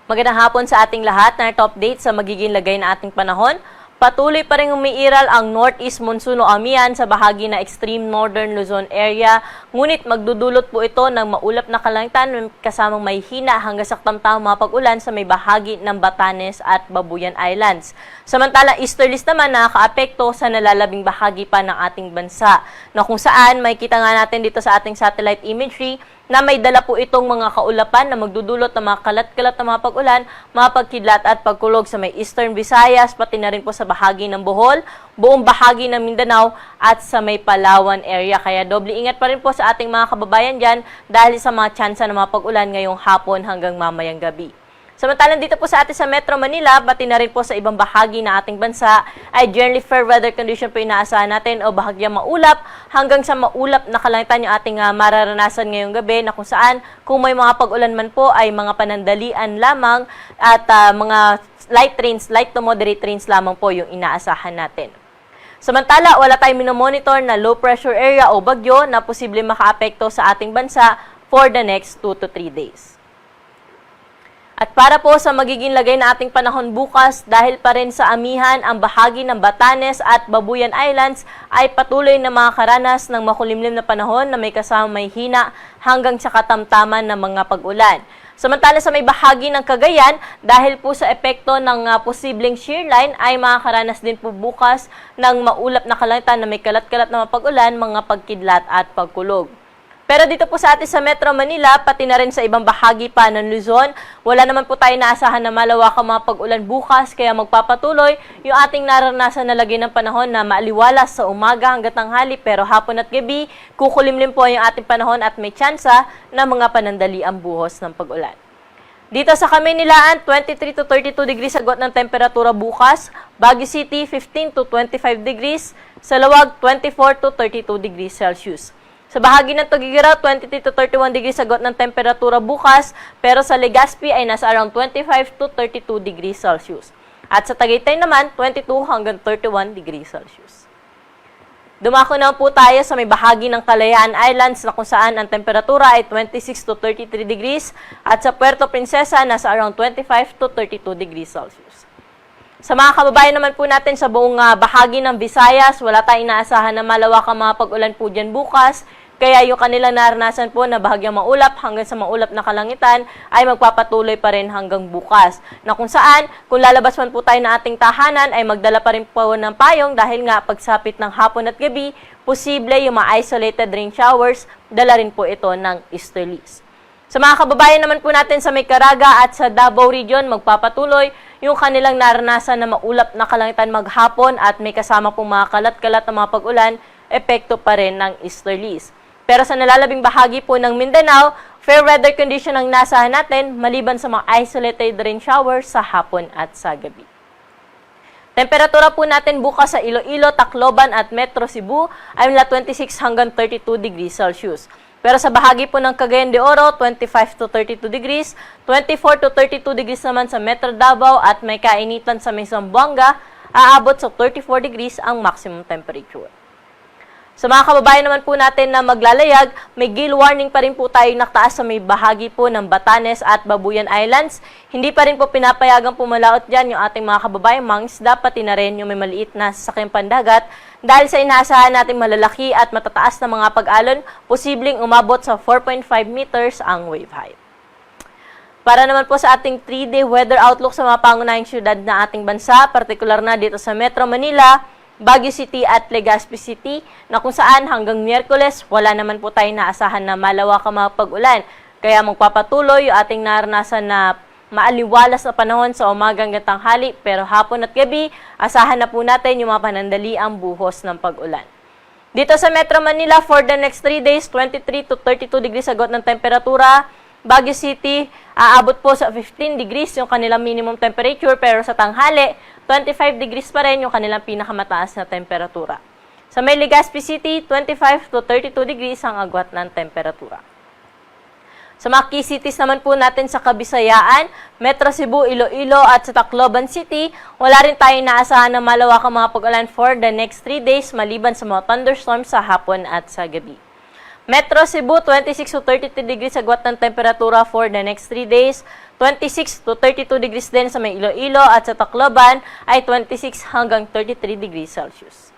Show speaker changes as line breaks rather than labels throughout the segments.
Magandang hapon sa ating lahat. Narito update sa magiging lagay na ating panahon. Patuloy pa rin umiiral ang northeast monsoon o amihan sa bahagi na extreme northern Luzon area. Ngunit magdudulot po ito ng maulap na kalangitan kasamang may hina hanggang sa tamtamang mga pag-ulan sa may bahagi ng Batanes at Babuyan Islands. Samantala, easterlies naman nakakaapekto sa nalalabing bahagi pa ng ating bansa, na kung saan may kita nga natin dito sa ating satellite imagery na may dala po itong mga kaulapan na magdudulot ng mga kalat-kalat na mga pag-ulan, mga pagkidlat at pagkulog sa may Eastern Visayas, pati na rin po sa bahagi ng Bohol, buong bahagi ng Mindanao at sa may Palawan area. Kaya doble ingat pa rin po sa ating mga kababayan dyan dahil sa mga tsansa ng mga pag-ulan ngayong hapon hanggang mamayang gabi. Samantalang dito po sa atin sa Metro Manila, pati na rin po sa ibang bahagi na ating bansa, ay generally fair weather condition po inaasahan natin o bahagyang maulap hanggang sa maulap na kalangitan yung ating mararanasan ngayong gabi, na kung saan kung may mga pag-ulan man po ay mga panandalian lamang at mga light to moderate rains lamang po yung inaasahan natin. Samantala, wala tayong minomonitor na low pressure area o bagyo na posibleng makaapekto sa ating bansa for the next 2 to 3 days. At para po sa magiging lagay na ating panahon bukas, dahil pa rin sa amihan ang bahagi ng Batanes at Babuyan Islands ay patuloy na makakaranas ng makulimlim na panahon na may kasama may hina hanggang sa katamtaman ng mga pag-ulan. Samantala sa may bahagi ng Cagayan, dahil po sa epekto ng posibleng shear line ay makakaranas din po bukas ng maulap na kalangitan na may kalat-kalat na pag-ulan, mga pagkidlat at pagkulog. Pero dito po sa atin sa Metro Manila, pati na rin sa ibang bahagi pa ng Luzon, wala naman po tayo naasahan na malawakang mga pag-ulan bukas, kaya magpapatuloy yung ating naranasan na lagay ng panahon na maaliwalas sa umaga hanggang tanghali, pero hapon at gabi, kukulimlim po yung ating panahon at may tsansa na mga panandali ang buhos ng pag-ulan. Dito sa Kamaynilaan, 23 to 32 degrees agwat ng temperatura bukas, Baguio City 15 to 25 degrees, Salawag 24 to 32 degrees Celsius. Sa bahagi ng Tugigaraw, 23 to 31 degrees agwat ng temperatura bukas, pero sa Legazpi ay nasa around 25 to 32 degrees Celsius. At sa Tagaytay naman, 22 hanggang 31 degrees Celsius. Dumako na po tayo sa may bahagi ng Kalayaan Islands na kung saan ang temperatura ay 26 to 33 degrees at sa Puerto Princesa nasa around 25 to 32 degrees Celsius. Sa mga kababayan naman po natin sa buong bahagi ng Visayas, wala tayong inaasahan na malawakang mga pag-ulan po dyan bukas. Kaya yung kanilang naranasan po na bahagyang maulap hanggang sa maulap na kalangitan ay magpapatuloy pa rin hanggang bukas. Na kung saan, kung lalabas man po tayo ng ating tahanan ay magdala pa rin po ng payong dahil nga pagsapit ng hapon at gabi, posible yung mga isolated rain showers, dala rin po ito ng easterlies. Sa mga kababayan naman po natin sa may Caraga at sa Davao Region, magpapatuloy yung kanilang naranasan na maulap na kalangitan maghapon at may kasama pong mga kalat-kalat na mga pag-ulan, epekto pa rin ng easterlies. Pero sa nalalabing bahagi po ng Mindanao, fair weather condition ang nasahan natin maliban sa mga isolated rain showers sa hapon at sa gabi. Temperatura po natin bukas sa Iloilo, Tacloban at Metro Cebu ay mula 26 hanggang 32 degrees Celsius. Pero sa bahagi po ng Cagayan de Oro, 25 to 32 degrees, 24 to 32 degrees naman sa Metro Davao at may kainitan sa may Zamboanga, aabot sa 34 degrees ang maximum temperature. Sa mga kababayan naman po natin na maglalayag, may gale warning pa rin po tayo nakataas sa may bahagi po ng Batanes at Babuyan Islands. Hindi pa rin po pinapayagang pumalaot dyan yung ating mga kababayan, mga isda, pati na rin yung may maliit na sasakyang pandagat. Dahil sa inaasahan natin malalaki at matataas na mga pag-alon, posibleng umabot sa 4.5 meters ang wave height. Para naman po sa ating 3-day weather outlook sa mga pangunahing syudad na ating bansa, partikular na dito sa Metro Manila, Baguio City at Legazpi City, na kung saan hanggang Miyerkules wala naman po tayong naasahan na malawakang mga pag-ulan. Kaya magpapatuloy yung ating naranasan na maaliwalas na panahon sa umaga hanggang tanghali, pero hapon at gabi, asahan na po natin yung mga panandaliang buhos ng pag-ulan. Dito sa Metro Manila, for the next 3 days, 23 to 32 degrees agwat ng temperatura. Baguio City, aabot po sa 15 degrees yung kanilang minimum temperature, pero sa tanghali, 25 degrees pa rin yung kanilang pinakamataas na temperatura. Sa may Legazpi City, 25 to 32 degrees ang agwat ng temperatura. Sa mga key cities naman po natin sa Kabisayaan, Metro Cebu, Iloilo at sa Tacloban City, wala rin tayong naasahan na malawakang mga pag-ulan for the next 3 days maliban sa mga thunderstorms sa hapon at sa gabi. Metro Cebu, 26 to 32 degrees agwat ng temperatura for the next 3 days. 26 to 32 degrees din sa may Iloilo at sa Tacloban ay 26 hanggang 33 degrees Celsius.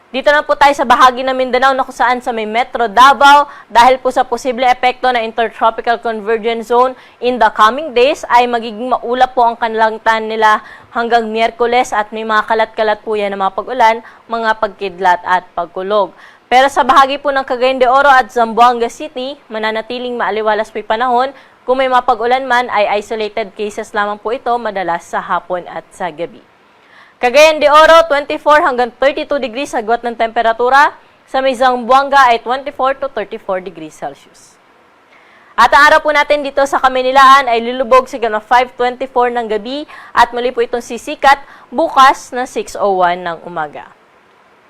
Dito na po tayo sa bahagi ng Mindanao na kung saan sa may Metro Davao dahil po sa posible epekto ng Intertropical Convergence Zone in the coming days ay magiging maulap po ang kanlangtan nila hanggang Miyerkules at may mga kalat-kalat po yan na mga pag-ulan, mga pagkidlat at pagkulog. Pero sa bahagi po ng Cagayan de Oro at Zamboanga City, mananatiling maaliwalas po yung panahon. Kung may mapag-ulan man ay isolated cases lamang po ito madalas sa hapon at sa gabi. Cagayan de Oro, 24 hanggang 32 degrees agwat ng temperatura. Sa may Zamboanga ay 24 to 34 degrees Celsius. At ang araw po natin dito sa Kamaynilaan ay lulubog sa 5:24 ng gabi at muli po itong sisikat bukas na 6:01 ng umaga.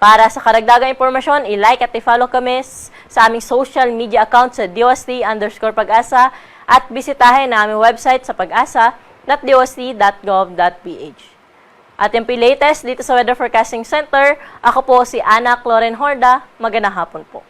Para sa karagdagang impormasyon, i-like at i-follow kami sa aming social media account sa DOST_Pag-asa at bisitahin na aming website sa pag-asa.dost.gov.ph. At yung latest dito sa Weather Forecasting Center, ako po si Ana Cloren Horda. Magandang hapon po.